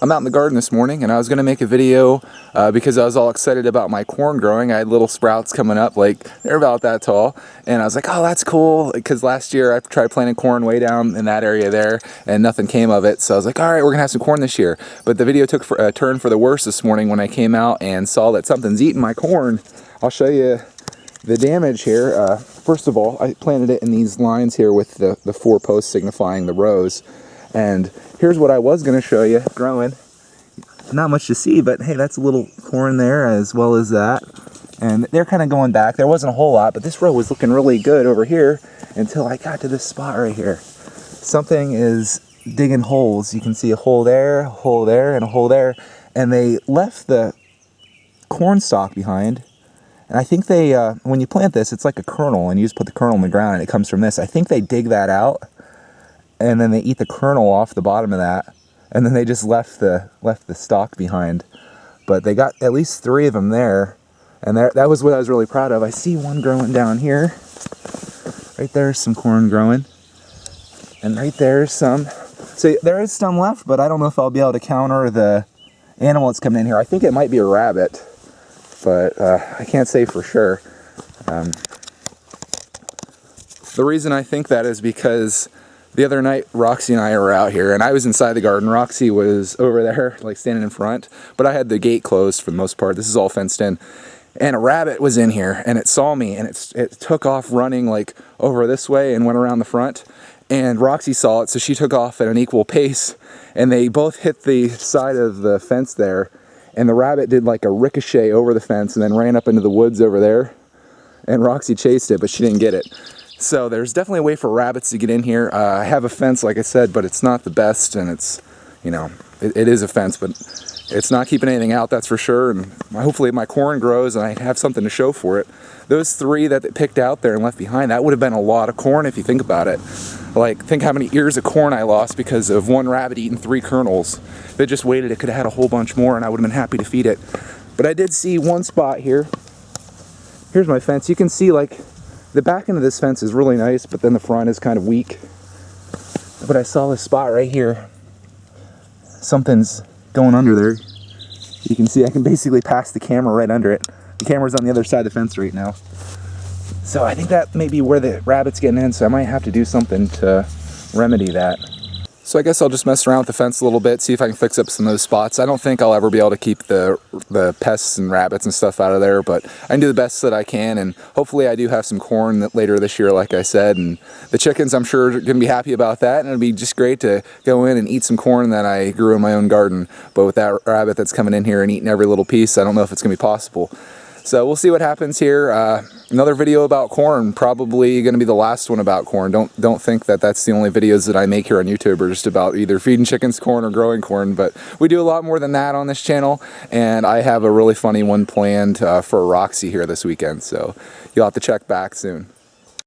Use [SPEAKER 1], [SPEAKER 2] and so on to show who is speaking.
[SPEAKER 1] I'm out in the garden this morning, and I was going to make a video because I was all excited about my corn growing. I had little sprouts coming up, like they're about that tall, and I was like, oh, that's cool, because last year I tried planting corn way down in that area there, and nothing came of it, so I was like, all right, we're going to have some corn this year. But the video took a turn for the worse this morning when I came out and saw that something's eating my corn. I'll show you the damage here. First of all, I planted it in these lines here with the 4 posts signifying the rows. And here's what I was going to show you growing. Not much to see, but hey, that's a little corn there as well as that. And they're kind of going back. There wasn't a whole lot, but this row was looking really good over here until I got to this spot right here. Something is digging holes. You can see a hole there, and a hole there. And they left the corn stalk behind. And I think they, when you plant this, it's like a kernel, and you just put the kernel in the ground and it comes from this. I think they dig that out, and then they eat the kernel off the bottom of that, and then they just left the stalk behind. But they got at least 3 of them there, and that was what I was really proud of. I see one growing down here. Right there's some corn growing, and right there's some. So there is some left, but I don't know if I'll be able to counter the animal that's coming in here. I think it might be a rabbit, but I can't say for sure. The reason I think that is because the other night Roxy and I were out here, and I was inside the garden. Roxy was over there, like standing in front, but I had the gate closed for the most part. This is all fenced in. And a rabbit was in here, and it saw me, and it took off running like over this way and went around the front. And Roxy saw it, so she took off at an equal pace, and they both hit the side of the fence there. And the rabbit did like a ricochet over the fence and then ran up into the woods over there. And Roxy chased it, but she didn't get it. So there's definitely a way for rabbits to get in here. I have a fence, like I said, but it's not the best, and it's, you know, it is a fence, but it's not keeping anything out, that's for sure. And hopefully my corn grows and I have something to show for it. Those 3 that they picked out there and left behind, that would have been a lot of corn if you think about it. Like, think how many ears of corn I lost because of one rabbit eating 3 kernels. If it just waited, it could have had a whole bunch more, and I would have been happy to feed it. But I did see one spot here. Here's my fence. You can see, like, the back end of this fence is really nice, but then the front is kind of weak. But I saw this spot right here. Something's going under there. You can see I can basically pass the camera right under it. The camera's on the other side of the fence right now. So I think that may be where the rabbit's getting in, so I might have to do something to remedy that. So I guess I'll just mess around with the fence a little bit, see if I can fix up some of those spots. I don't think I'll ever be able to keep the pests and rabbits and stuff out of there, but I can do the best that I can, and hopefully I do have some corn later this year, like I said, and the chickens, I'm sure, are going to be happy about that, and it'll be just great to go in and eat some corn that I grew in my own garden. But with that rabbit that's coming in here and eating every little piece, I don't know if it's going to be possible. So we'll see what happens here. Another video about corn, probably going to be the last one about corn. Don't think that that's the only videos that I make here on YouTube are just about either feeding chickens corn or growing corn, but we do a lot more than that on this channel, and I have a really funny one planned for Roxy here this weekend, so you'll have to check back soon.